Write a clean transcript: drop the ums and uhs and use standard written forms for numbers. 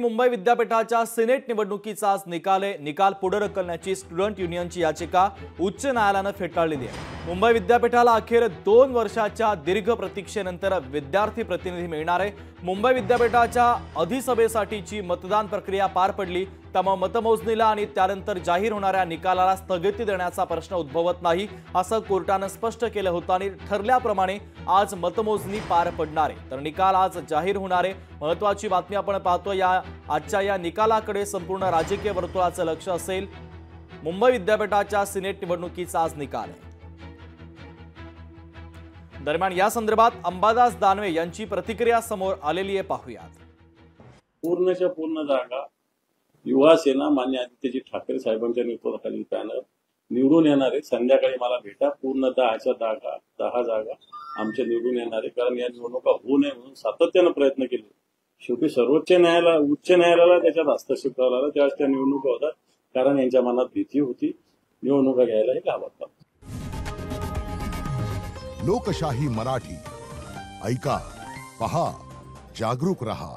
मुंबई विद्यापीठाच्या सिनेट निवडणुकीचा आज निकाल पुढे ढकलण्याची स्टुडंट युनियनची याचिका उच्च न्यायालयाने फेटाळली आहे। मुंबई विद्यापीठाला अखेर 2 वर्षाच्या दीर्घ प्रतीक्षेनंतर विद्यार्थी प्रतिनिधी मिळणार आहे। मुंबई विद्यापीठाच्या अधिसभेसाठीची मतदान प्रक्रिया पार पडली, त्यामुळे मतमोजणीला आणि त्यानंतर जाहीर होणाऱ्या निकालाला स्थगिती देण्याचा प्रश्न उद्भवत नाही असं कोर्टाने स्पष्ट केलं होतं आणि ठरल्याप्रमाणे आज मतमोजणी पार पडणार आहे, तर निकाल आज जाहीर होणार आहे। महत्त्वाची बातमी आपण पाहतो, आजच्या या निकालाकडे संपूर्ण राजकीय वर्तुळाचं लक्ष असेल। मुंबई विद्यापीठाच्या सिनेट निवडणुकीचा आज निकाल आहे। दरम्यान या संदर्भात अंबादास दानवे यांची प्रतिक्रिया समोर आलेली आहे, पाहूयात। पूर्णच्या पूर्ण जागा युवा सेना मान्य आदित्यजी ठाकरे साहेबांच्या नेतृत्वाखाली पॅनल निवडून येणार आहे। संध्याकाळी मला भेटा, पूर्ण 10 जागा आमच्या निवडून येणार आहे, कारण या निवडणुका होऊ नये म्हणून सातत्याने प्रयत्न केले। शेवटी सर्वोच्च न्यायालयाला त्याच्यात हस्तक्षेप करावा लागला, त्यावेळेस त्या निवडणुका होतात, कारण यांच्या मनात भीती होती निवडणुका घ्यायला हे घाबरतात। लोकशाही मराठी ऐका, पहा, जागरूक रहा।